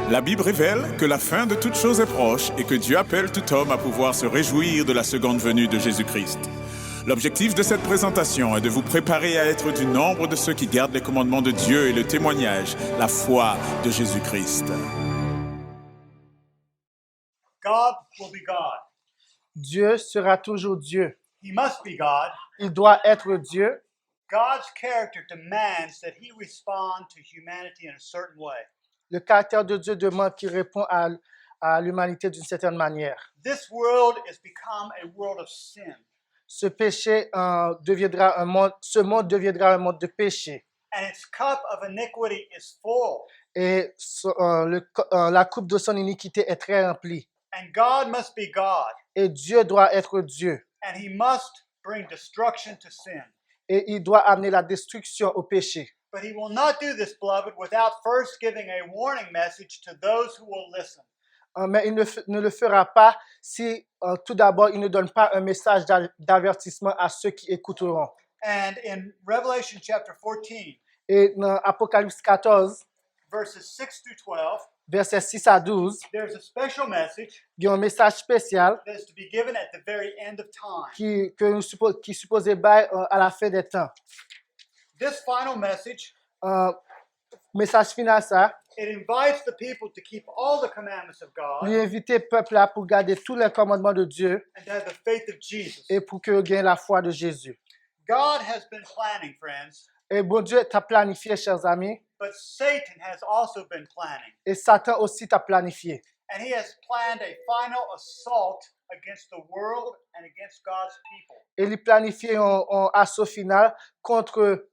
La Bible révèle que la fin de toute chose est proche et que Dieu appelle tout homme à pouvoir se réjouir de la seconde venue de Jésus-Christ. L'objectif de cette présentation est de vous préparer à être du nombre de ceux qui gardent les commandements de Dieu et le témoignage, la foi de Jésus-Christ. God will be God. Dieu sera toujours Dieu. He must be God. Il doit être Dieu. God's character demands that he respond to humanity in a certain way. Le caractère de Dieu demande qu'il répond à l'humanité d'une certaine manière. This world has become a world of sin, Ce monde deviendra un monde de péché. and its cup of iniquity is full. Et la coupe de son iniquité est très remplie. And God must be God, Et Dieu doit être Dieu. and he must bring destruction to sin. Et il doit amener la destruction au péché. But he will not do this, beloved, without first giving a warning message to those who will listen. Mais il ne le fera pas si tout d'abord il ne donne pas un message d'avertissement à ceux qui écouteront. And in Revelation chapter 14, Et dans Apocalypse 14, verses 6 through 12, versets 6 à 12, there's a special message il y a un message spécial that is to be given at the very end of time. qui est supposé à la fin des temps. This final message, Message final, ça, it invites the people to keep all the commandments of God lui inviter le peuple là pour garder tous les commandements de Dieu and to have the faith of Jesus. et pour que gagne la foi de Jésus. God has been planning, friends, Et bon Dieu t'a planifié, chers amis, but Satan has also been planning. et Satan aussi t'a planifié. And he has planned a final assault against the world and against God's people. Et il planifie un assaut final contre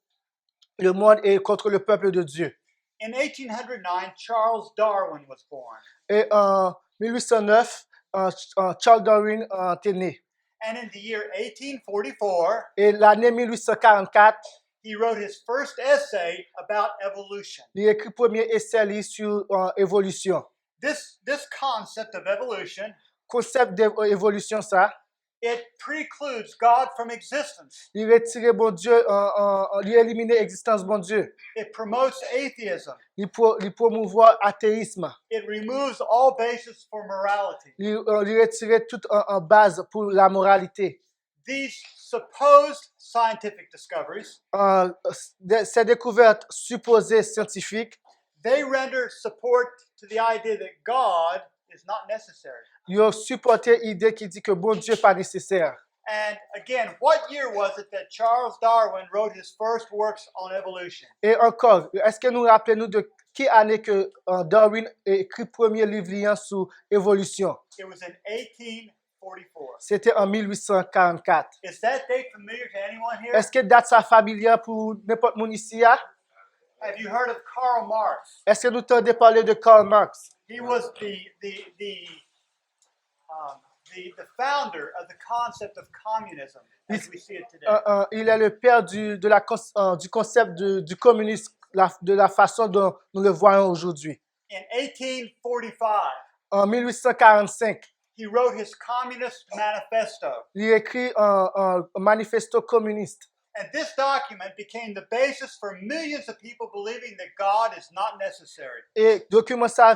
le monde et contre le peuple de Dieu. In 1809, Charles Darwin was born. Et en 1809, Charles Darwin est né. And in the year 1844, Et l'année 1844, he wrote his first essay about evolution. il a écrit le premier essai sur évolution. This concept of evolution, Concept d'évolution, ça, it precludes God from existence. il retire bon Dieu, il élimine l'existence bon Dieu. It promotes atheism. Il promouvoit l'athéisme. It removes all basis for morality. Il retire toute base pour la moralité. These supposed scientific discoveries, Ces découvertes supposées scientifiques, they render support to the idea that God is not necessary. ils ont supporté l'idée qui dit que bon Dieu n'est pas nécessaire. And again, what year was it that Charles Darwin wrote his first works on evolution? Et encore, est-ce que nous rappelons de quelle année que Darwin a écrit le premier livre sur l'évolution? It was in 1844. C'était en 1844. Is that date familiar to anyone here? Est-ce que date ça familière pour n'importe qui ici? Have you heard of Karl Marx? Est-ce que nous t'avons parlé de Karl Marx? He was the founder of the concept of communism as we see it today. Il est le père du concept du communisme, de la façon dont nous le voyons aujourd'hui. In 1845, En 1845, he wrote his Communist Manifesto, il écrit un manifesto communiste. and this document became the basis for millions of people believing that God is not necessary. Et document ça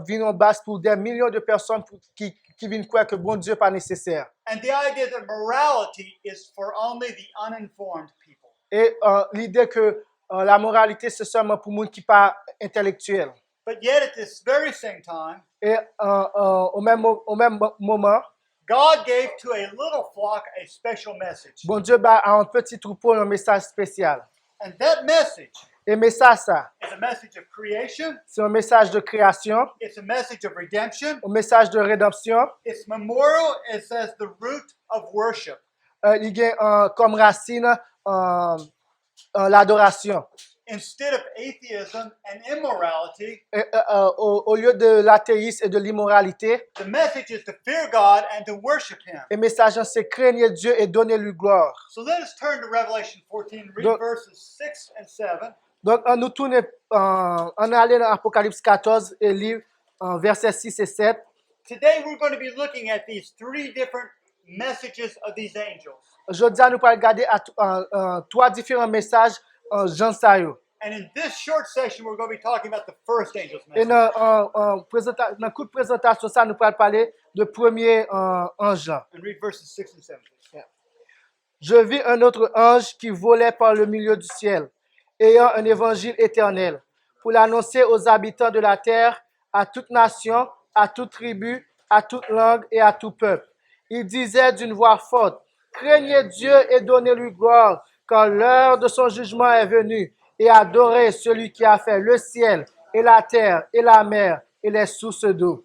vient en base pour des millions de personnes qui viennent croire que bon Dieu n'est pas nécessaire. And the idea that morality is for only the uninformed people. Et l'idée que la moralité, c'est seulement pour les gens qui ne sont pas intellectuels. But yet at this very same time, Et au même moment, God gave to a little flock a special message. bon Dieu a un petit troupeau un message spécial. And that message Et message ça, is a message of creation, c'est un message de création, it's a message of redemption, un message de rédemption. it's memorial, it says the root of worship. Il y a comme racine l'adoration. Instead of atheism and immorality, Et, au lieu de l'athéisme et de l'immoralité, the message is to fear God and to worship Him. le message c'est craigner Dieu et donner lui gloire. So let us turn to Revelation 14, read Donc- verses 6 and 7. Donc, on nous tourne, on est allé dans Apocalypse 14 et lire versets 6 et 7. Today we're going to be looking at these three different messages of these angels. Aujourd'hui, nous allons regarder trois différents messages Jean Sayo. And in this short session, we're going to be talking about the first angel's Et message. dans le coup de présentation, ça nous parle parler de premier ange. Là. And read verses 6 and 7. Please. Je vis un autre ange qui volait par le milieu du ciel, ayant un évangile éternel, pour l'annoncer aux habitants de la terre, à toute nation, à toute tribu, à toute langue et à tout peuple. Il disait d'une voix forte, « Craignez Dieu et donnez-lui gloire, car l'heure de son jugement est venue, et adorez celui qui a fait le ciel et la terre et la mer et les sources d'eau. »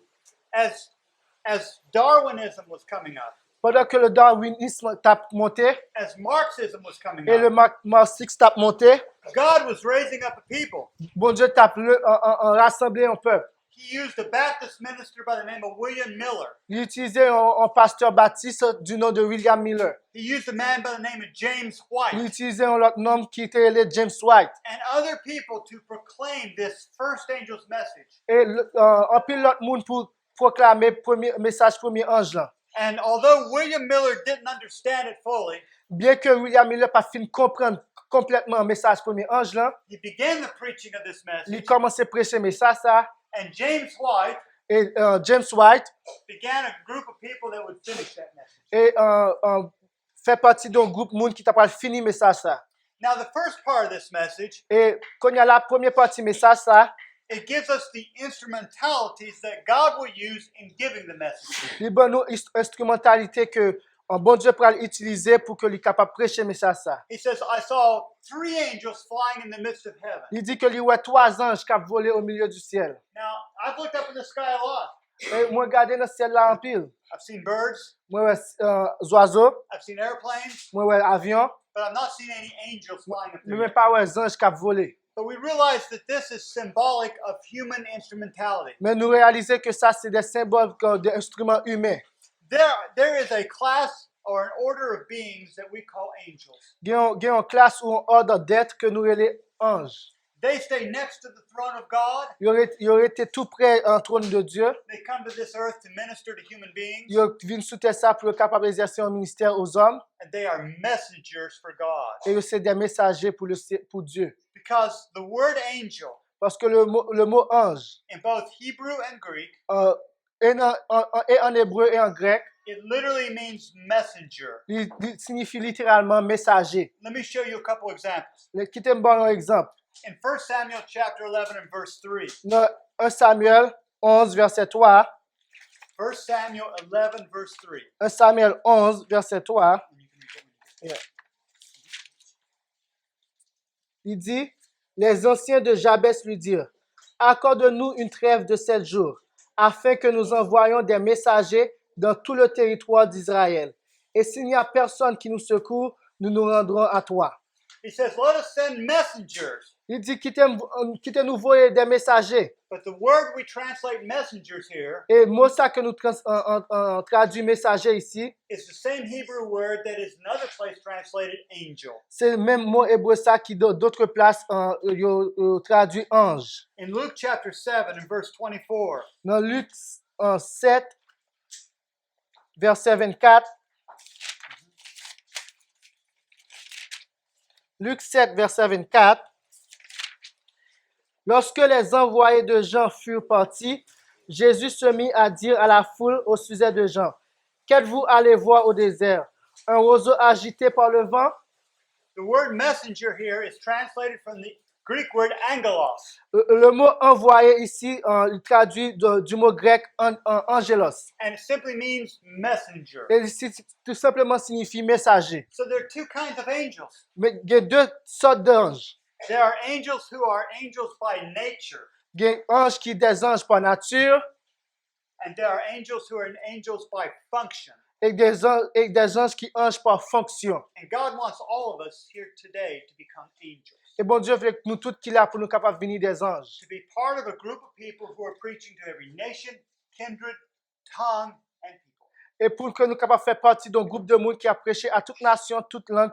As Darwinism was coming up, Pendant que le darwinisme tape monté as Marxism was coming et le up, marxisme tape monté, God was raising up a people. bon Dieu tape rassembler un peuple. He used a Baptist minister by the name of William Miller. Il utilisait un pasteur baptiste du nom de William Miller. He used a man by the name of James Il White utilisait un autre nom qui était appelé James White. and other people to proclaim this first angel's message. Et un pile l'autre monde pour proclamer premier message premier ange là. And although William Miller didn't understand it fully, Bien que William Miller pas fin comprendre complètement le message premier ange là, he began the preaching of this il message. commençait à prêcher message ça And James White et James White began a group of people that would finish that message. et fait partie d'un groupe monde qui t'a pas fini message ça. Now, the first part of this message, Et quand il y a la première partie message ça, it gives us the instrumentalities that God will use in giving the message. il donne nous instrumentalité que un bon Dieu pourra utiliser pour que lui capable prêcher message ça. He says, I saw 3 angels flying in the midst of heaven. Il dit que lui ouais 3 anges qui volé au milieu du ciel. Now, I've looked up in the sky a lot. Et moi regarder dans le ciel là en pile. I've seen birds, Moi ouais oiseaux, I've seen airplanes, moi ouais avion, but I've not seen any angels flying up mais there. même pas ouais anges qui volé. But we realize that this is symbolic of human instrumentality. Mais nous réaliser que ça c'est des symboles d'instruments humains. There is a class or an order of beings that we call angels. Il y a une classe ou un ordre d'être que nous les anges. They stay next to the throne of God. Ils auraient été tout près un trône de Dieu. They come to this earth to minister to human beings. Ils viennent sous terre ça pour être capable d'exercer un ministère aux hommes. And they are messengers for God. Et c'est des messagers pour Dieu. Because the word angel, Parce que le mot ange, in both Hebrew and Greek, et en hébreu et en grec, it literally means messenger. il signifie littéralement messager. Let me show you a couple examples. Quittez-moi un exemple. In 1 Samuel chapter 11 and verse 3. Dans 1 Samuel 11, verset 3. 1 Samuel 11 verse 3. 1 Samuel 11, verset 3. Il dit, les anciens de Jabès lui dirent, accorde-nous une trêve de 7 jours, afin que nous envoyions des messagers dans tout le territoire d'Israël. Et s'il n'y a personne qui nous secourt, nous nous rendrons à toi. He says, let us send messengers. Il dit, quittez-nous voyer des messagers. But the word we translate messengers here Et le mot ça que nous traduit messager ici, is the same Hebrew word that is in another place translated angel. c'est le même mot hébreu ça qui d'autres places traduit ange. In Luke chapter 7 and verse 24, Dans Luc 7, verset 24, Luc 7, verset 24, lorsque les envoyés de Jean furent partis, Jésus se mit à dire à la foule au sujet de Jean, qu'êtes-vous allé voir au désert? Un roseau agité par le vent? the word messenger here is translated from the Greek word angelos. Le mot envoyé ici, il traduit du mot grec angelos. And it simply means messenger. Et tout simplement signifie messager. So there are 2 kinds of angels. Mais il y a 2 sortes d'anges. There are angels who are angels by nature, Il y a anges qui sont des anges par nature and there are angels who are angels by function. et des anges qui sont anges par fonction. And God wants all of us here today to become angels, Et bon Dieu veut que nous tous qui là pour nous capables de venir des anges. to be part of a group of people who are preaching to every nation, kindred, tongue, and people. Et pour que nous capables de faire partie d'un groupe de monde qui a prêché à toute nation, toute langue,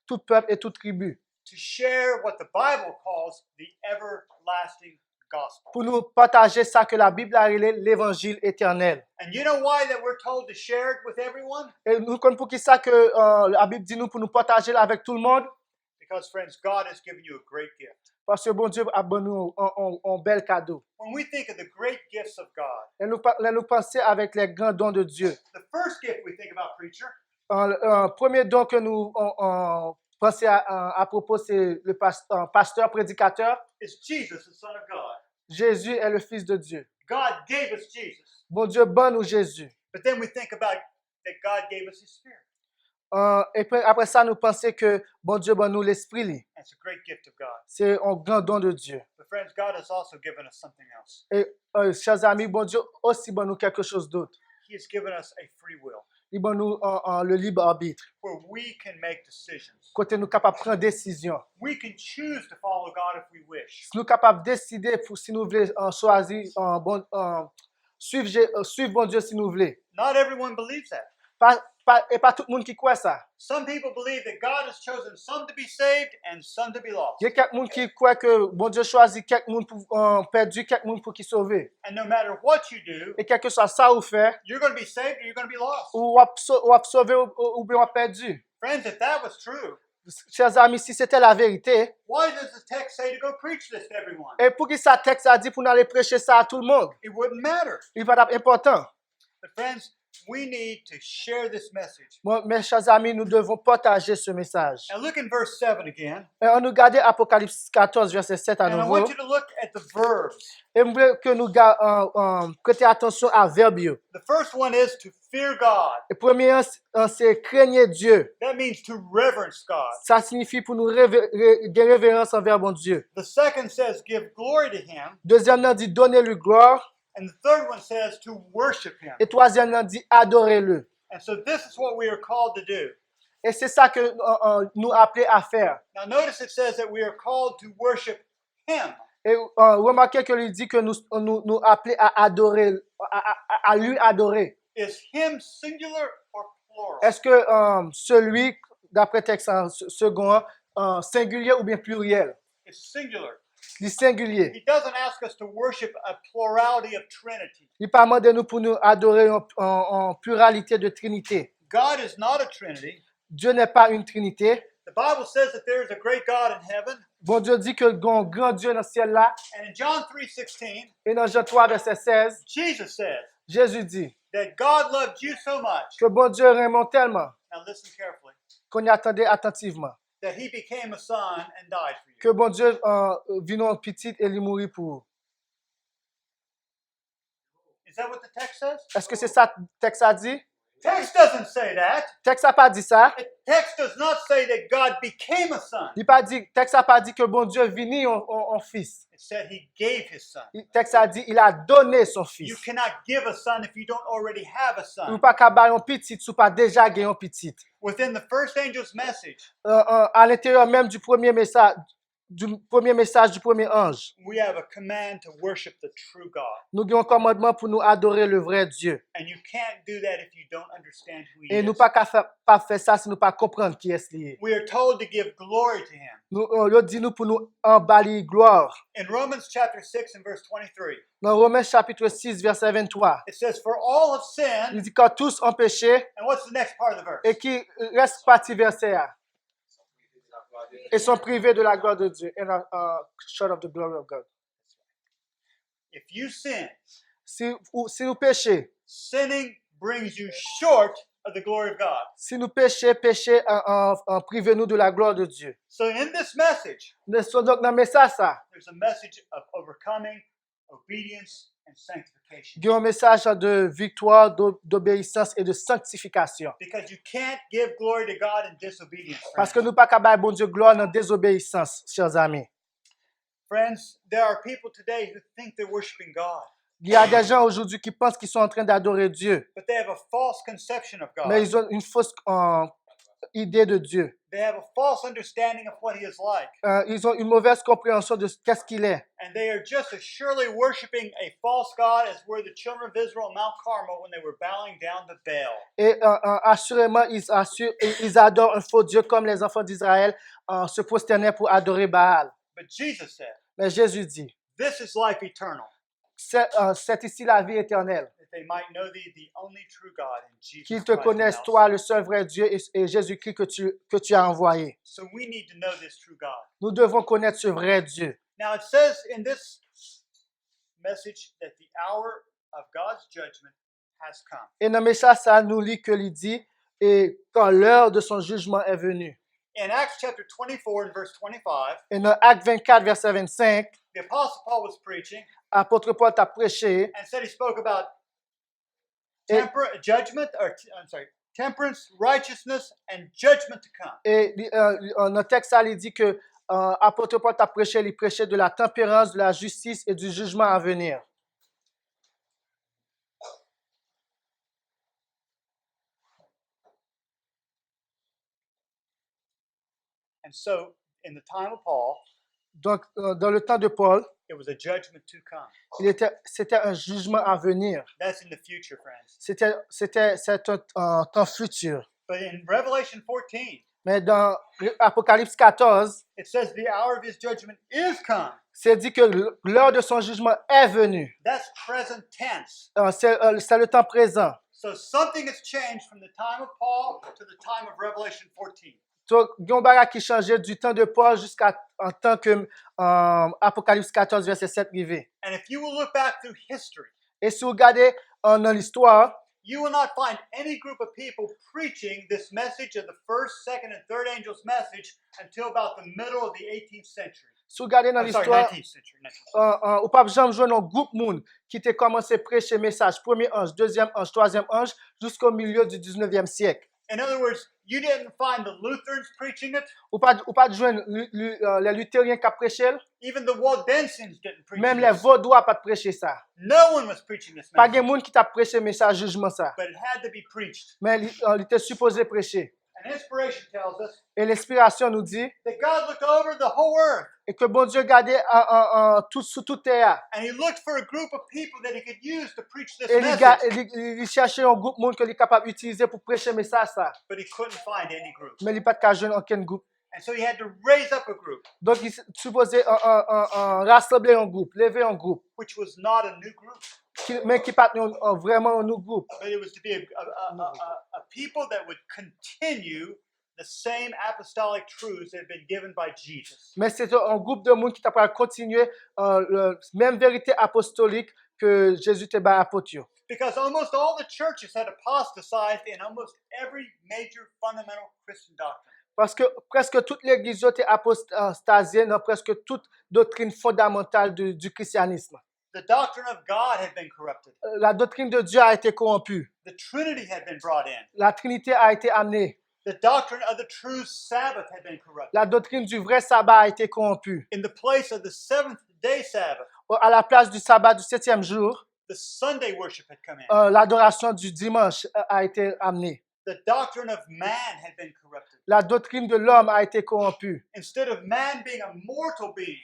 tout peuple et toute tribu. To share what the Bible calls the everlasting gospel. Pour nous partager ça que la Bible a appelé l'évangile éternel. And you know why that we're told to share it with everyone? Et nous connaissons pour qui ça que la Bible dit nous pour nous partager avec tout le monde? Because, friends, God has given you a great gift. Parce que bon Dieu a donné un bel cadeau. When we think of the great gifts of God, Et nous pensons avec les grands dons de Dieu. the first gift we think about, preacher, Premier don que nous pensons à propos, c'est le pasteur prédicateur. is Jesus, the Son of God. Jésus est le Fils de Dieu. God gave us Jesus. Bon Dieu, bon nous Jésus. But then we think about that God gave us His Spirit. Et puis après ça, nous pensons que bon Dieu, bon nous l'esprit. That's a great gift of God. C'est un grand don de Dieu. But friends, God has also given us something else. Et chers amis, bon Dieu aussi bon nous quelque chose d'autre. He has given us a free will Il bon nous le libre arbitre. where we can make decisions. Côté nous capables de prendre décision. We can choose to follow God if we wish. Nous capables de décider pour si nous voulons choisir suivre bon Dieu si nous voulons. Not everyone believes that. Et pas tout le monde qui croit ça. Some people believe that God has chosen some to be saved and some to be lost. Il y a quelqu'un qui croit que bon Dieu choisit quelqu'un pour perdu, quelqu'un pour qui sauver. And no matter what you do, Et quel que soit ça ou fait, you're going to be saved or you're going to be lost. ou sauver ou bien perdu. Friends, if that was true, Chers amis, si c'était la vérité, why does the text say to go preach this to everyone? et pour qui ça texte a dit pour nous aller prêcher ça à tout le monde, It wouldn't matter. il va être important. But friends, we need to share this message. Mes chers amis, nous devons partager ce message. Now look in verse 7 again. Et on nous garde Apocalypse 14, verset 7 à And I nouveau. want you to look at the verbs. Et je veux que nous prêtions attention à verbe. The first one is to fear God. Le premier, c'est craigner Dieu. That means to reverence God. Ça signifie pour nous de révérence envers bon Dieu. The second says give glory to Him. Deuxièmement dit donner-lui gloire. And the third one says to worship Him. Et troisièmement dit adorez-le. And so this is what we are called to do. Et c'est ça que nous appelons à faire. Now notice it says that we are called to worship Him. Et remarquez que lui dit que nous appelons à adorer, à lui adorer. Is Him singular or plural? Est-ce que celui, d'après texte second, singulier ou bien pluriel? It's singular. Du singulier. He doesn't ask us to worship a plurality of Trinity. Il pas demandé nous pour nous adorer en pluralité de Trinité. God is not a Trinity. Dieu n'est pas une Trinité. The Bible says that there is a great God in heaven. Bon Dieu dit que un grand Dieu dans le ciel là. And in John 3:16, Et dans Jean 3, verset 16, Jesus says Jésus dit that God loved you so much. que bon Dieu aime tellement Now listen carefully. qu'on y attendait attentivement. That He became a son and died for you. Que bon Dieu vino en petit et il mourit pour vous. Is that what the text says? Est-ce que c'est ça que le texte a dit? Text doesn't say that. Le texte n'a pas dit ça. The text does not say that God became a son. Le texte n'a pas dit que bon Dieu vini en fils. It said He gave His son. Le texte a dit il a donné son You fils. cannot give a son if you don't already have a Ou son. pas qu'à un petit, ou pas déjà gagné un petit. Within the first angel's message, À l'intérieur même du premier message du premier ange, we have a command to worship the true God. nous avons un commandement pour nous adorer le vrai Dieu. And you can't do that if you don't understand who He Et nous is. pas faire ça si nous pas comprendre qui est lié. We are told to give glory to Him. Nous dit nous pour nous emballer gloire. In Romans chapter 6 and verse 23, Dans Romains chapitre 6 verset 23, it says, For all have il sinned. dit quand tous ont péché And what's the next part of the verse? et qui reste partie verset A et sont privés de la gloire de Dieu and are short of the glory of God. If you sin, Si nous péchons, sinning brings you short of the glory of God. si nous péchons privez-nous de la gloire de Dieu. So in this message, Nous sommes donc dans le message ça. there's a message of overcoming, obedience, and sanctification. Il y a un message de victoire, d'obéissance et de sanctification. Because you can't give glory to God in disobedience. Parce que Friends. nous ne pouvons pas capable bon Dieu gloire dans désobéissance, chers amis. Friends, there are people today who think they're worshiping God, Il y a des gens aujourd'hui qui pensent qu'ils sont en train d'adorer Dieu, but they have a false conception of mais God. ils ont une fausse idée de Dieu. They have a false understanding of what He is like. Ils ont une mauvaise compréhension de qu'est-ce qu'il est. And they are just as surely worshiping a false God as were the children of Israel on Mount Carmel when they were bowing down to Baal. Et assurément, ils adorent un faux Dieu comme les enfants d'Israël se prosternaient pour adorer Baal. But Jesus said, Mais Jésus dit, this is life eternal, c'est ici la vie éternelle. that they might know thee, the only true God, and Jesus Qu'ils te Christ, whom connaissent, thou toi, sent. le seul vrai Dieu, et Jésus-Christ que tu as envoyé. So we need to know this true God. Nous devons connaître ce vrai Dieu. Now it says in this message that the hour of God's judgment has come. Et dans le message, ça nous lit que il dit, et quand l'heure de son jugement est venue. In Acts chapter 24 and verse 25, Et dans Acte 24, verset 25, the Apostle Paul was preaching apôtre Paul t'a prêché, and said he spoke about et, temperance, righteousness, and judgment to come. et dans le texte, ça il dit que apôtre Paul t'a prêché, il prêchait de la tempérance, de la justice et du jugement à venir. And so, in the time of Paul, Donc, dans le temps de Paul, it was a judgment to come. c'était un jugement à venir. That's in the future, friends. C'est un temps futur. But in Revelation 14, Mais dans Apocalypse 14, it says the hour of his judgment is come. c'est dit que l'heure de son jugement est venue. That's present tense. C'est le temps présent. So something has changed from the time of Paul to the time of Revelation 14. Donc, il y a un bagage qui changeait du temps de Paul jusqu'à en tant que Apocalypse 14, verset 7 arrivé. And if you will look back through history, Et si vous regardez dans l'histoire, you will not find any group of people preaching this message of the first, second, and third angel's message until about the middle of the 18th century. si vous regardez dans I'm sorry, l'histoire, 19th century. 19th century. au pape Jean joue un groupe monde qui était commencé à prêcher message, premier ange, deuxième ange, troisième ange, jusqu'au milieu du 19e siècle. In other words, you didn't find the Lutherans preaching it. Ou pas de joindre les luthériens qui prêché, Even the Waldensians didn't preach même les this. vaudois pas de prêcher ça. No one was preaching this Pas de message, monde qui t'a prêché message jugement ça. but it had to be preached. Mais il était supposé prêcher. And inspiration tells us Et l'inspiration nous dit that God looked over the whole earth et que bon Dieu gardait tout sous toute terre. and he looked for a group of people that he could use to preach this Et message, il cherchait un groupe monde qu'il est capable d'utiliser pour prêcher message ça. but he couldn't find any group. Mais il n'a pas de joindre aucun groupe. And so he had to raise up a group, Donc il supposait rassembler un groupe, lever un groupe, which was not a new group, mais qui pas vraiment un nouveau groupe. but it was to be a people that would continue the same apostolic truths that had been given by Jesus. Mais c'est un groupe de monde qui t'a pas continuer la même vérité apostolique que Jésus te bat apôtre. Because almost all the churches had apostatized in almost every major fundamental Christian doctrine. Parce que presque toute l'église était apostasiée dans presque toute doctrine fondamentale du christianisme. The doctrine of God had been corrupted. La doctrine de Dieu a été corrompue. The Trinity had been brought in. La Trinité a été amenée. The doctrine of the true Sabbath had been corrupted. La doctrine du vrai sabbat a été corrompue. In the place of the seventh day Sabbath, À la place du sabbat du 7e jour, the Sunday worship had come in. l'adoration du dimanche a été amenée. The doctrine of man had been corrupted. La doctrine de l'homme a été corrompue. Instead of man being a mortal being,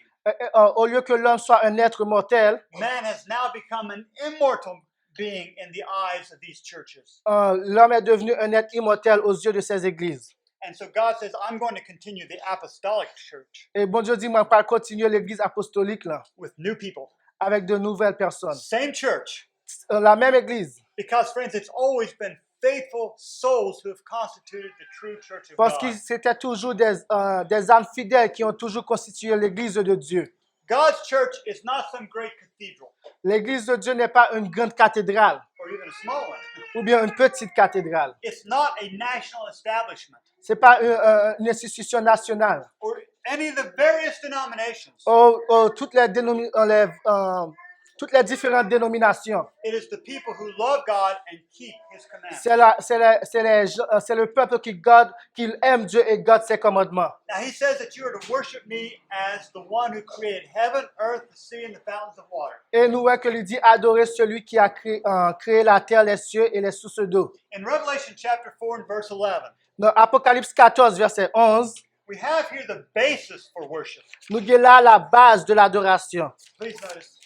Au lieu que l'homme soit un être mortel, man has now become an immortal being in the eyes of these churches. l'homme est devenu un être immortel aux yeux de ces églises. And so God says, I'm going to continue the apostolic church Et bon Dieu dit, moi, pas continuer l'église apostolique là, with new people. avec de nouvelles personnes. Same church. La même église. Because, friends, it's always been faithful souls who have constituted the true church of Parce que God. c'était toujours des âmes fidèles qui ont toujours constitué l'église de Dieu. God's church is not some great cathedral L'église de Dieu n'est pas une grande cathédrale or even a small one. ou bien une petite cathédrale. It's not a national establishment Ce n'est pas une institution nationale. or any of the various denominations. Toutes les différentes dénominations. It is the people who love God and keep His commandments. C'est le peuple qui aime Dieu et garde ses commandements. Now He says that you are to worship me as the one who created heaven, earth, the sea, and the fountains of water. Et nous voyons que lui dit adorer celui qui a créé la terre, les cieux et les sources d'eau. In Revelation chapter 4 and verse 11, Dans Apocalypse 14, verset 11, we have here the basis for worship. nous avons là la base de l'adoration. Please notice.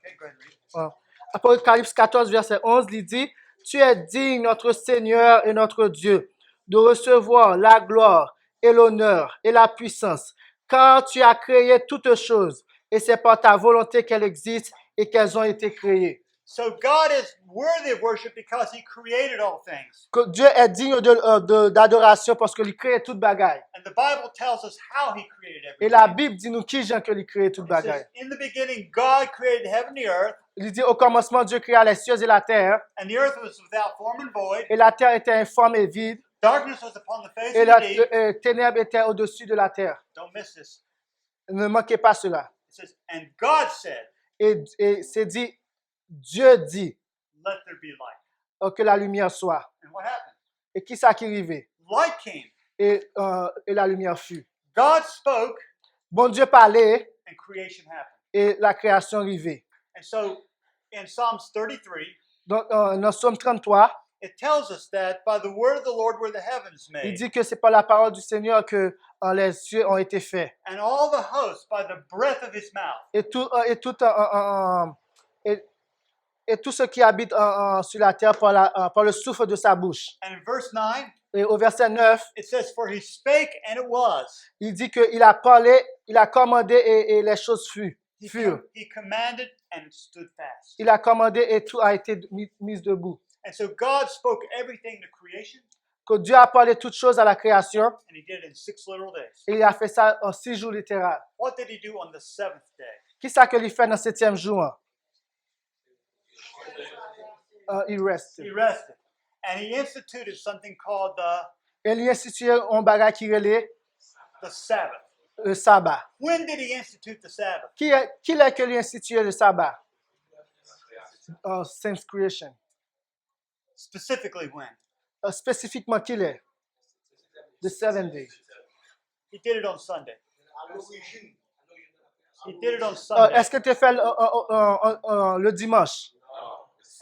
Okay, go ahead and read. Apocalypse 14, verset 11, il dit « Tu es digne, notre Seigneur et notre Dieu, de recevoir la gloire et l'honneur et la puissance, car tu as créé toutes choses, et c'est par ta volonté qu'elles existent et qu'elles ont été créées. So God is worthy of worship because he created all things. Que Dieu est digne d'adoration parce qu'il crée toute bagaille. And the Bible tells us how he created Et la everything. Bible dit nous qui Jean que il crée toute It says, bagaille. in the beginning, God created heaven and the earth, Il dit au commencement Dieu créa les cieux et la terre, and the earth was without form and void. et la terre était informe et vide, Darkness was upon the face et of la the deep. ténèbre était au-dessus de la terre. Don't miss this. Ne manquez pas cela. It says, and God said, Et c'est dit, Dieu dit let there be light. que la lumière soit. And what happened? Et qui ça qui arrivait? Light came. Et la lumière fut. God spoke, Bon Dieu parlait and creation happened. et la création arrivait. And so in Psalms 33, Donc, dans Psaume 33, it tells us that by the word of the Lord were the heavens il made, dit que c'est par la parole du Seigneur que les cieux ont été faits. and all the hosts by the breath of his mouth. Et tout ce qui habite sur la terre par le souffle de sa bouche. And in verse 9, Et au verset 9, it says, for he spake and it was. il dit qu'il a parlé, il a commandé et les choses furent. He commanded and it stood fast. Il a commandé et tout a été mis debout. And so God spoke everything to creation, Que Dieu a parlé toutes choses à la création and he did it in 6 literal days. et il a fait ça en 6 jours littéral. What did he do on the seventh day? Qui ça que il fait dans le 7e jour? Il reste. He rested. And he instituted something called Et il a institué un bagage qui relève the Sabbath. le sabbat. When did he institute the Sabbath? Qui est que il a institué le sabbat? Since creation. Specifically when? Spécifiquement, qui est? The 7 days. He did it on Sunday. He did it on Sunday. Est-ce que tu fais le dimanche?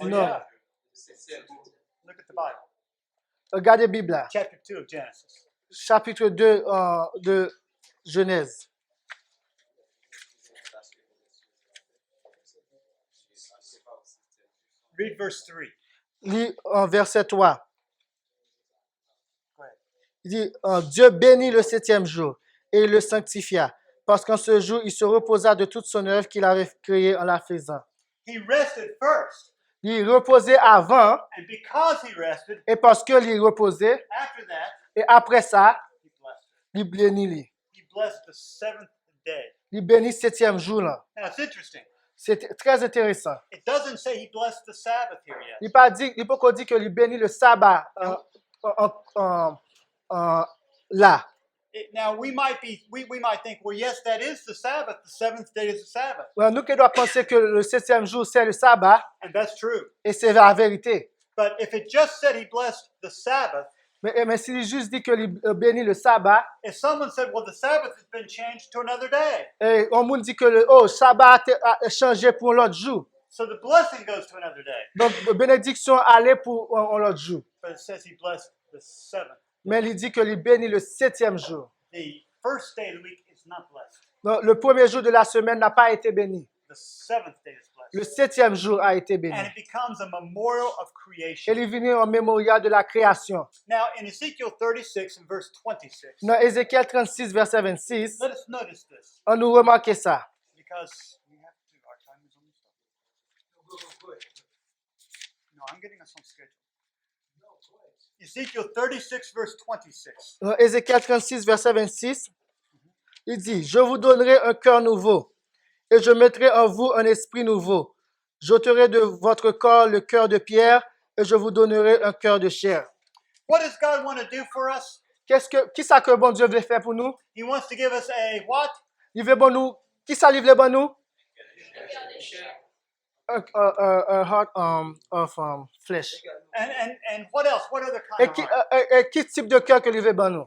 Oh, Non. yeah. Look at the Bible. Regardez la Bible, là. Chapter 2 of Genesis. Chapitre 2 de Genèse. Read verse 3. Lis verset 3. Go ahead. Il dit, Dieu bénit le 7e jour et il le sanctifia, parce qu'en ce jour, il se reposa de toute son œuvre qu'il avait créée en la faisant. He rested first. Il reposait avant, And because he rested, et parce qu'il reposait, after that, et après ça, he blessed it. il bénit. He blessed the seventh day. Il bénit le 7e jour. Là. Now it's interesting. C'est très intéressant. It doesn't say he blessed the Sabbath here yet. Il ne peut pas dire qu'il bénit le sabbat là. Now we might think, well, yes, that is the Sabbath. The seventh day is the Sabbath, Nous qui doit penser que le 7e jour, c'est le sabbat, and that's true. et c'est la vérité. But if it just said he blessed the Sabbath, Mais s'il juste dit qu'il bénit le sabbat, if someone said, well, the Sabbath has been changed to another day, et on nous dit que le sabbat a changé pour l'autre jour. so the blessing goes to another day. Donc, bénédiction allait pour l'autre jour. But it says he blessed the seventh. Mais il dit qu'il bénit le 7e jour. The first day of the week is not blessed. Donc, le premier jour de la semaine n'a pas été béni. The seventh day is blessed. Le 7e jour a été béni. And it becomes a memorial of Et creation. il est venu en mémorial de la création. Now, in Ezekiel 36 and verse 26, Dans Ézéchiel 36, verset 26, let us notice this, on nous remarque ça. because we have to, our time is almost up. No, I'm getting us on schedule. Ezekiel 36, verse 26. Dans Ézéchiel 36, verset 26, il dit, « Je vous donnerai un cœur nouveau, et je mettrai en vous un esprit nouveau. J'ôterai de votre corps le cœur de pierre, et je vous donnerai un cœur de chair. What does God want to do for us? » Qui ça que bon Dieu veut faire pour nous? He wants to give us a what? Il veut bon nous. Qui ça livre bon nous? A heart of flesh. And what else? What other Et kind of heart? quel type de cœur que il veut bon nous?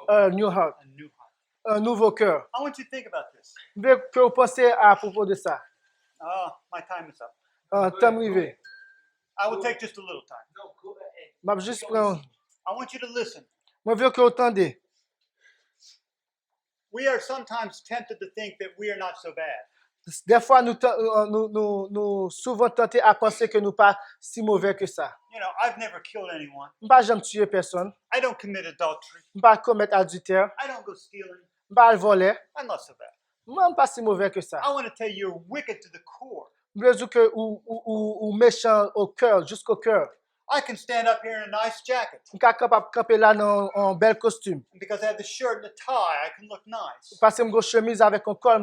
A new heart. A new heart. Un nouveau cœur. I want you to think about this. Je veux que vous pensiez à propos de ça. Oh, my time is up. Temps arrivé. I will take just a little time. Je vais juste prendre. I want you to listen. Moi, je veux que vous entendez. We are sometimes tempted to think that we are not so bad. Des fois, nous souvent tentés à penser que nous pas si mauvais que ça. You know, I've never killed anyone. Je ne pas jamais tuer personne. I don't commit adultery. Je ne pas commettre adultère. I don't go stealing. Je ne pas voler. I'm not so bad. Moi, je ne pas si mauvais que ça. I want to tell you, you're wicked to the core. M'vle que ou méchant au cœur, jusqu'au cœur. I can stand up here in a nice jacket. M'ka capable camper là dans un bel costume. And because I have the shirt and the tie, I can look nice. Parce que m'go chemise avec un col,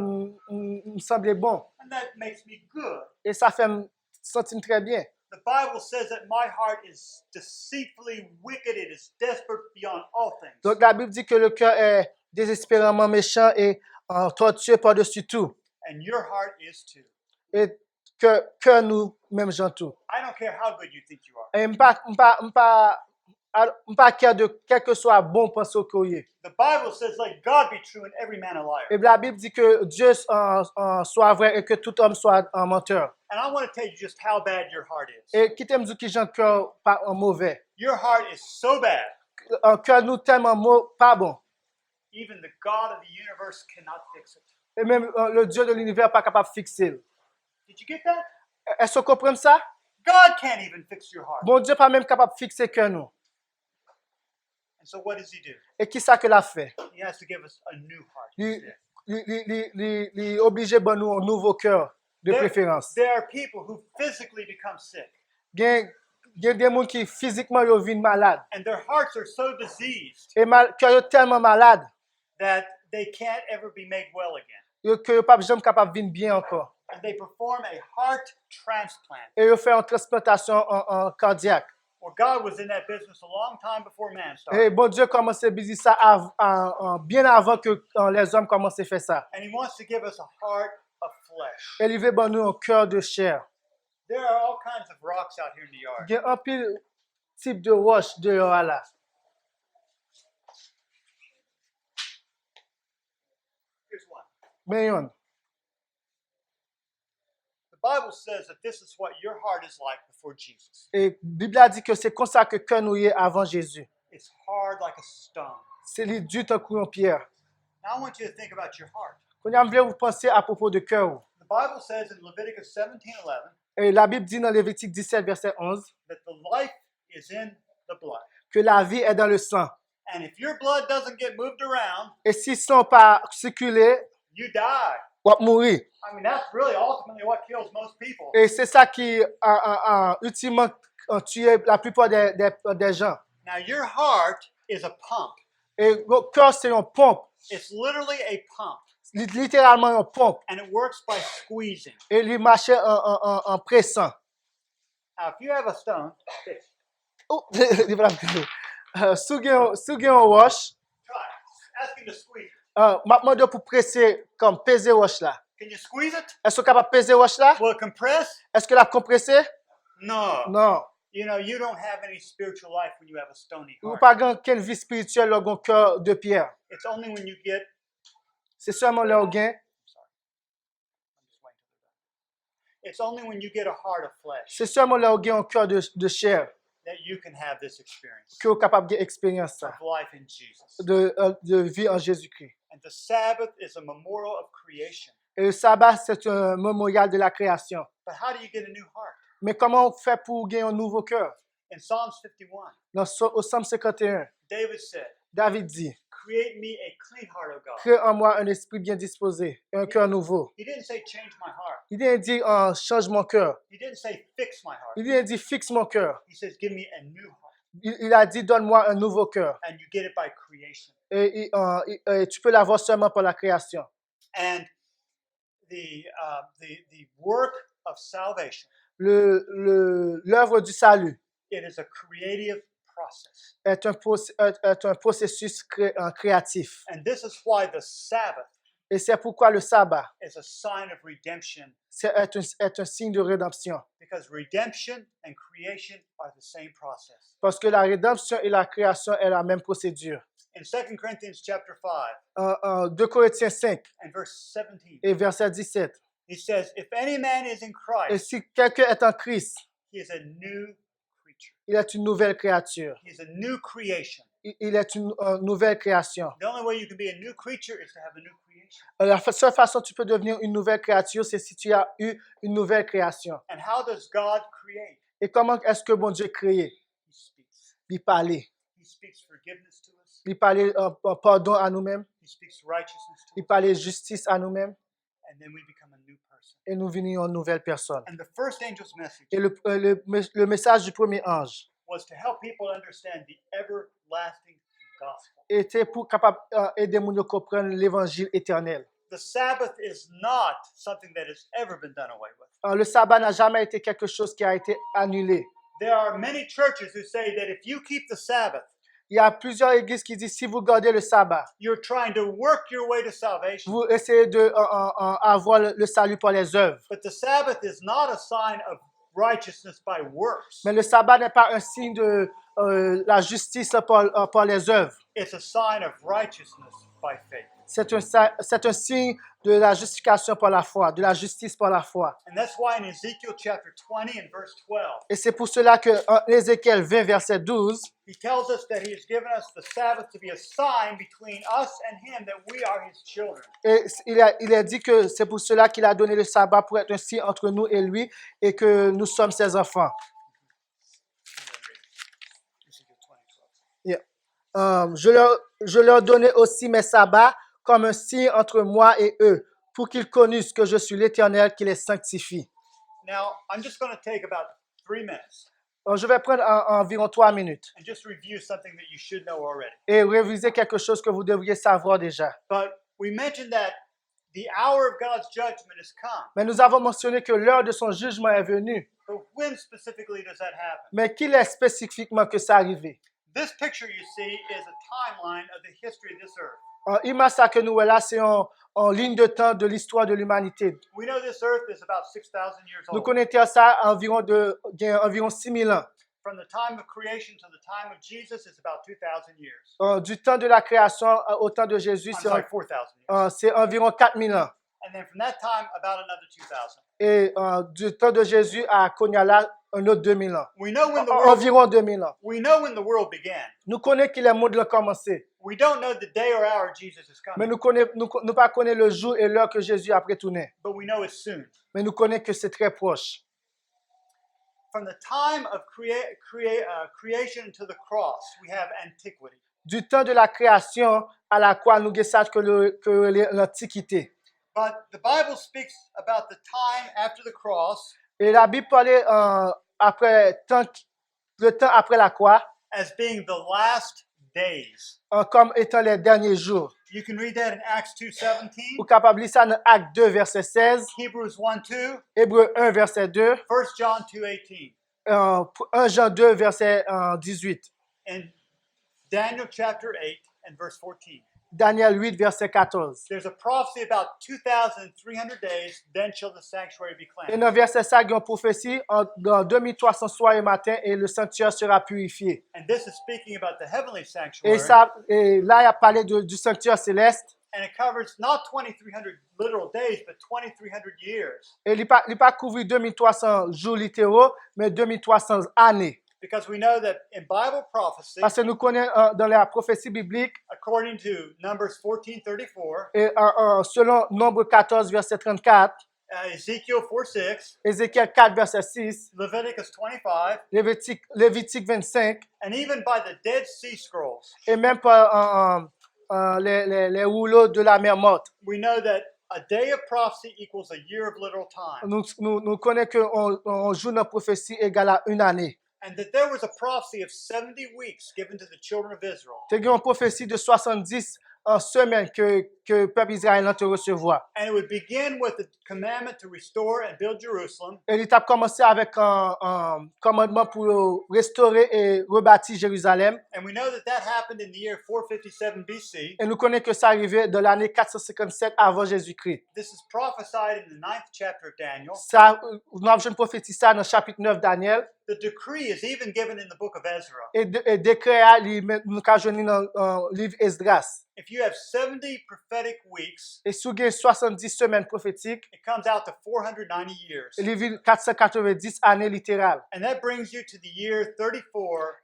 me semblait bon. And that makes me good. Et ça fait me sentir très bien. The Bible says that my heart is deceitfully wicked. It is desperate beyond all things. Donc la Bible dit que le cœur est désespérément méchant et tortueux par-dessus tout. And your heart is too. Et que nous, même gens tout. I don't care how good you think you are. Et m'pas care de quel que soit bon pense au courrier. The Bible says, let God be true and every man a liar. Et la Bible dit que Dieu soit vrai et que tout homme soit un menteur. And I want to tell you just how bad your heart is. Et qui t'aime dire que j'ai un cœur pas mauvais. Your heart is so bad, Un cœur nous tellement pas bon. even the God of the universe cannot fix it. Et même le Dieu de l'univers pas capable de fixer. Did you get that? Est-ce que vous comprenez ça? God can't even fix your heart. Bon Dieu pas même capable de fixer cœur nous. And so what does he do? Et qui ça que l'a fait? He has to give us a new heart. Il obligé de nous un nouveau cœur de préférence. There are people who physically become sick, Il y a des gens qui physiquement deviennent malades. and their hearts are so diseased Et cœur est tellement malade that they can't ever be made well again. que pas jamais capable de vivre bien encore. And they perform a heart transplant. Et ils font une transplantation en cardiaque. Well, God was in that business a long time before man Et started. bon Dieu commence à faire ça bien avant que les hommes commencent à faire ça. And he wants to give us a heart of flesh. Et il veut donner un cœur de chair. There are all kinds of rocks out here in the yard. Il y a un pile type de roche dehors là. Here's one. Mais yon. The Bible says that this is what your heart is like before Jesus. Et la Bible a dit que c'est comme ça que cœur nous est avant Jésus. It's hard like a stone. C'est lui dur tant qu'une pierre. Now I want you to think about your heart. Quand vous voulez vous penser à propos de cœur. The Bible says in Leviticus 17:11 Et la Bible dit dans Lévitique 17, verset 11, that the life is in the blood. que la vie est dans le sang. And if your blood doesn't get moved around, Et si le sang n'a pas circulé, you die. on va mourir. I mean, that's really ultimately what kills most people. Et c'est ça qui ultimement tue la plupart des gens. Now, your heart is a pump. Et le cœur, c'est une pompe. It's literally a pump, Littéralement une pompe. and it works by squeezing. Et il marche en pressant. Now, if you have a stone, try Oh, sous un roche, it. Ask him to squeeze it. m'a demandé pour presser, comme peser roche là. Can you squeeze it? Est-ce que capable de peser roche là? Will it compress? Est-ce que la compressé? No. Non. You know, you don't have any spiritual life when you have a stony Ou heart. pas quelle vie spirituelle dans un cœur de pierre. It's only when you get. C'est seulement leur gain. I'm just waiting till they're done. It's only when you get a heart of flesh C'est seulement leur gain un cœur de chair that you can have this experience que vous êtes capable d'expérience ça. of life in Jesus. De vie en Jésus-Christ. And the Sabbath is a memorial of creation. Et le sabbat, c'est un mémorial de la création. But how do you get a new heart? Mais comment on fait pour gagner un nouveau cœur? In Psalms 51, Au Psaume 51, David said, David dit, create me a clean heart, O God. crée en moi un esprit bien disposé et un cœur nouveau. He didn't say change my heart. Il didn't dire change mon cœur. He didn't say fix my heart. Il didn't dire fixe mon cœur. He says give me a new heart. Il a dit donne-moi un nouveau cœur. And you get it by creation. Et tu peux l'avoir seulement par la création. And the work of salvation, L'œuvre du salut it is a creative process. est un processus créatif. And this is why the Sabbath Et c'est pourquoi le sabbat is a sign of redemption, est un signe de rédemption. because redemption and creation are the same process. Parce que la rédemption et la création est la même procédure. In 2 Corinthians chapter 5 En 2 Corinthiens 5 and verse 17, et verset 17. he says, if any man is in Et Christ, si quelqu'un est en Christ, he is a new creature. il est une nouvelle créature. He is a new creation. Il est une nouvelle création. The only way you can be a new creature is to have a new creation. La seule façon que tu peux devenir une nouvelle créature, c'est si tu as eu une nouvelle création. And how does God create? Et comment est-ce que bon Dieu crée? He speaks. Il parlait. He speaks forgiveness to us. Il parlait pardon à nous-mêmes. He speaks righteousness to Il us. parlait justice à nous-mêmes. And then we become a new person. et nous venions une nouvelle personne. And the first angel's message Et le message du premier ange was to help people understand the everlasting gospel. était pour capable aider les gens à comprendre l'évangile éternel. The Sabbath is not something that has ever been done away with. Le sabbat n'a jamais été quelque chose qui a été annulé. There are many churches who say that if you keep the Sabbath, Il y a plusieurs églises qui disent si vous gardez le sabbat, you're trying to work your way to salvation. vous essayez d'avoir le salut par les œuvres. But the Sabbath is not a sign of righteousness by works. Mais le sabbat n'est pas un signe de la justice par les œuvres. It's a sign of righteousness by faith. C'est un signe de la justification par la foi, de la justice par la foi. And that's why in Ezekiel chapter 20 and verse 12, Et c'est pour cela que Ézéchiel 20, verset 12, he tells us that he has given us the Sabbath to be a sign between us and him that we are his children. et il a dit que c'est pour cela qu'il a donné le sabbat pour être un signe entre nous et lui et que nous sommes ses enfants. Ezekiel 20, 12. Yeah. Je leur donnais aussi mes sabbats comme un signe entre moi et eux, pour qu'ils connaissent que je suis l'Éternel qui les sanctifie. Now, I'm just going to take about 3 minutes Je vais prendre environ 3 minutes and just review something that you should know already. et réviser quelque chose que vous devriez savoir déjà. But we mentioned that the hour of God's judgment has come. Mais nous avons mentionné que l'heure de son jugement est venue. But when specifically does that happen? Mais qu'il est spécifiquement que ça arrivé? This picture you see is a timeline of the history of this earth. L'image ça que nous là, c'est en ligne de temps de l'histoire de l'humanité. We know this earth is about 6,000 years Nous old. connaissons ça environ 6000 ans. From the time of creation to the time of Jesus is about 2,000 years. Du temps de la création au temps de Jésus, I'm sorry, 4,000 years. c'est environ 4000 ans. And then from that time, about another 2,000. Et du temps de Jésus à Konyala, un autre 2000 ans. We know when the world, Environ 2000 ans. we know when the world began. Nous connaissons que le monde a commencé, We don't know the day or hour Jesus is mais coming, nous pas connaissons le jour et l'heure que Jésus a retourné. but we know it's soon. Mais nous connaissons que c'est très proche. From the time of creation to the cross, we have antiquity. Du temps de la création à la croix, nous savons que l'Antiquité. But the Bible speaks about the time after the cross Et la Bible parlait le temps après la croix as being the last days. comme étant les derniers jours. You can read that in Acts 2:17, Vous capable lire ça dans Acte 2, verset 16, Hebrews 1:2, Hébreux 1, verset 2, 1 John 2:18, 1 Jean 2, verset 18, and Daniel chapter 8 and verse 14. Daniel 8, verset 14. There's a prophecy about 2,300 days, then shall the sanctuary be Et cleansed. dans verset 5, il y a une prophétie dans 2300 soirs et matin et le sanctuaire sera purifié. And this is speaking about the heavenly Et, sanctuary, et là, il a parlé du sanctuaire céleste. and it covers not 2,300 literal days, but 2,300 years. Et il n'a pas couvert 2300 jours littéraux, mais 2300 années. Because we know that in Bible prophecy, Parce que nous connaissons dans la prophétie biblique, according to Numbers 14:34, et, selon Nombre 14, verset 34, Ezekiel 4:6, Ézéchiel 4, verset 6, Leviticus 25, Lévitique 25, and even by the Dead Sea Scrolls, et même par les rouleaux de la mer morte. we know that a day of prophecy equals a year of literal time. Nous connaissons qu'on joue dans la prophétie égale à une année. And that there was a prophecy of 70 weeks given to the children of Israel. C'est une prophétie de 70 semaines que le peuple israélien te recevoir. And it would begin with the commandment to restore and build Jerusalem. Et il a commencé avec un commandement pour restaurer et rebâtir Jérusalem. And we know that that happened in the year 457 BC. Et nous connaissons que ça arrivait dans l'année 457 avant Jésus-Christ. This is prophesied in the 9th chapter of Daniel. Ça, nous avons prophétisé ça dans le chapitre 9 Daniel. The decree is even given in the book of Ezra. Et décret, nous avons dans le livre Esdras. If you have 70 prophetic weeks, Et si vous avez 70 semaines prophétiques, it comes out to 490 years. il y a 490 années littérales. And that brings you to the year 34,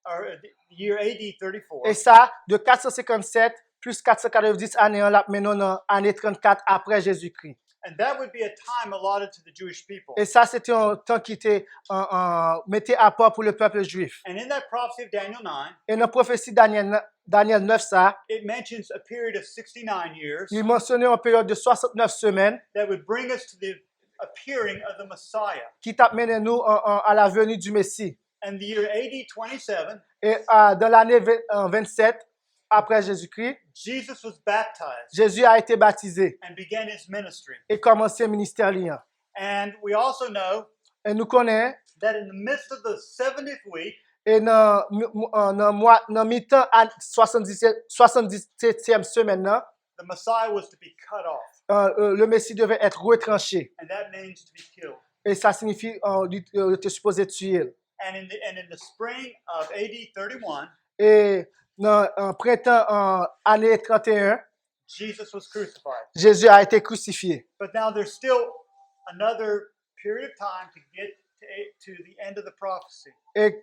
or the year AD 34. Et ça, de 457 plus 490 années, on l'a maintenant dans l'année 34 après Jésus-Christ. And that would be a time allotted to the Jewish people. Et ça, c'était un temps qui était mis à part pour le peuple juif. And in that prophecy of Daniel 9, Et dans la prophétie Daniel 9, ça, it mentions a period of 69 years il mentionnait une période de 69 semaines that would bring us to the appearing of the Messiah. qui t'a mené nous à la venue du Messie. In the year AD 27, Et dans l'année 27, après Jésus-Christ, Jesus was baptized Jésus a été baptisé and began his ministry. et commencé le ministère liant. And we also know Et nous connaissons, that in the midst of the 70th week, et dans le mi-temps à 77e semaine, là, the Messiah was to be cut off, le Messie devait être retranché. and that means to be killed. Et ça signifie qu'il était supposé tuer. And in the spring of AD 31, Et dans le printemps, année 31, Jesus was crucified. Jésus a été crucifié. But now there's still another period of time to get to the end of the prophecy. Et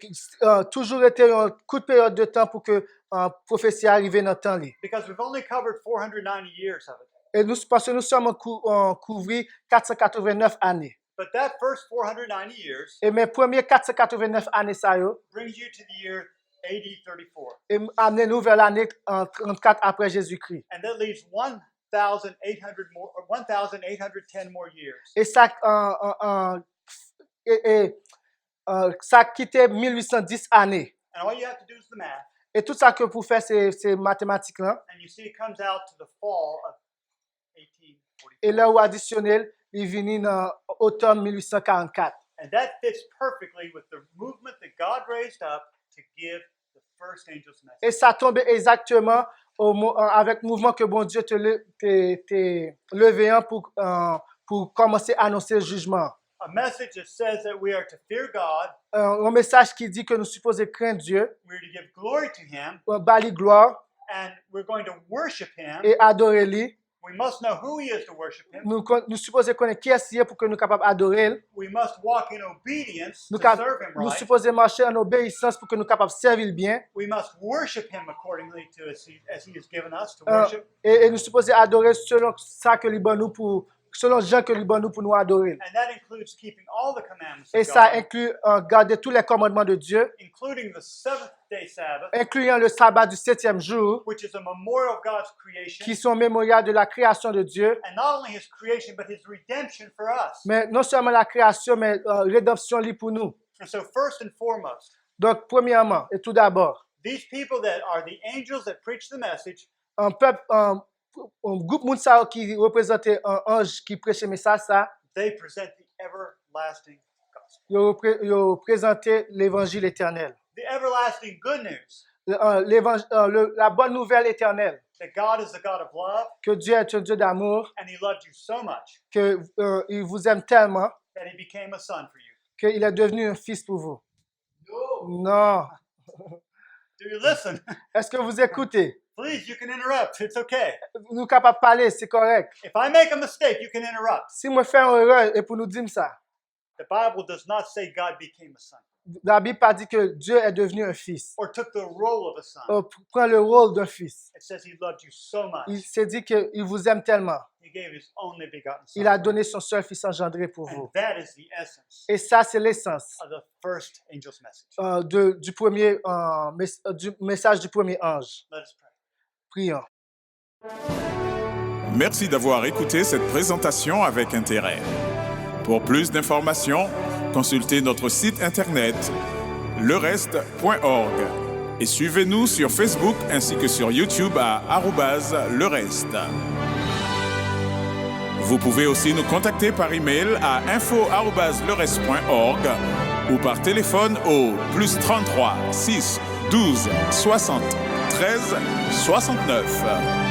toujours été une courte période de temps pour que la prophétie arrive dans le temps. Là. Because we've only covered 490 years of it. Et nous, parce que nous sommes couvert 489 années. But that first 490 years Et mes premiers 489 années, ça y est, brings you to the year AD 34. et amenez-nous vers l'année 34 après Jésus-Christ. And that leaves 1,810 more years. Et ça, ça quittait 1810 années. And all you have to do is the math. Et tout ça que vous faites, c'est mathématiques-là. And you see it comes out to the fall of 1844. Et là où additionnel, il vient dans automne 1844. And that fits perfectly with the movement that God raised up to give the first angel's message. Et ça tombe exactement avec le mouvement que bon Dieu te levé pour commencer à annoncer le jugement. A message that says that we are to fear God, Un message qui dit que nous supposons craindre Dieu, we're to give glory to Him, bâlir gloire and we're going to worship Him. et adorer lui. We must know who He is to worship Him. Nous supposons connaître qui est pour que nous soyons capables d'adorer. We must walk in obedience to Nous serve Him nous right. supposons marcher en obéissance pour que nous soyons capables de servir bien. We must worship Him accordingly to as He has given us to worship. Et nous supposons adorer selon ça que les nous pour selon Jean que les nous pour nous adorer. And that includes keeping all the commandments Et of ça God, inclut garder tous les commandements de Dieu, including the seventh-day Sabbath, incluant le sabbat du 7e jour, which is a memorial of God's creation, qui sont mémoriales de la création de Dieu, and not only His creation, but His redemption for us. mais non seulement la création, mais rédemption libre pour nous. And so first and foremost, Donc, premièrement, et tout d'abord, these people that are the angels that preach the message, un peuple, un groupe Mounsao qui représentait un ange qui prêchait le message, ça, they present the everlasting gospel. ils représentaient l'évangile éternel. The everlasting good news La bonne nouvelle éternelle, that God is the God of love, que Dieu est un Dieu d'amour, and He loved you so much qu'il vous aime tellement that He became a son for you. qu'il est devenu un fils pour vous. No. Non. Do you listen? Est-ce que vous écoutez? Please, you can interrupt. It's okay. Nous sommes capables de parler, c'est correct. If I make a mistake, you can interrupt. Si moi fais une erreur et pour nous dire ça, The Bible does not say God became a son la Bible pas dit que Dieu est devenu un fils. or took the role of a son. Prend le rôle d'un fils. It says He loved you so much. Il s'est dit qu'il vous aime tellement. He gave His only begotten son. Il a donné son seul fils engendré pour And vous. that is the essence Et ça, c'est l'essence of the first angel's message. du message du premier ange. Let us pray. Prions. Merci d'avoir écouté cette présentation avec intérêt. Pour plus d'informations, consultez notre site internet lereste.org et suivez-nous sur Facebook ainsi que sur YouTube à @lereste. Vous pouvez aussi nous contacter par email à info@lereste.org ou par téléphone au +33 6 12 60 13 69.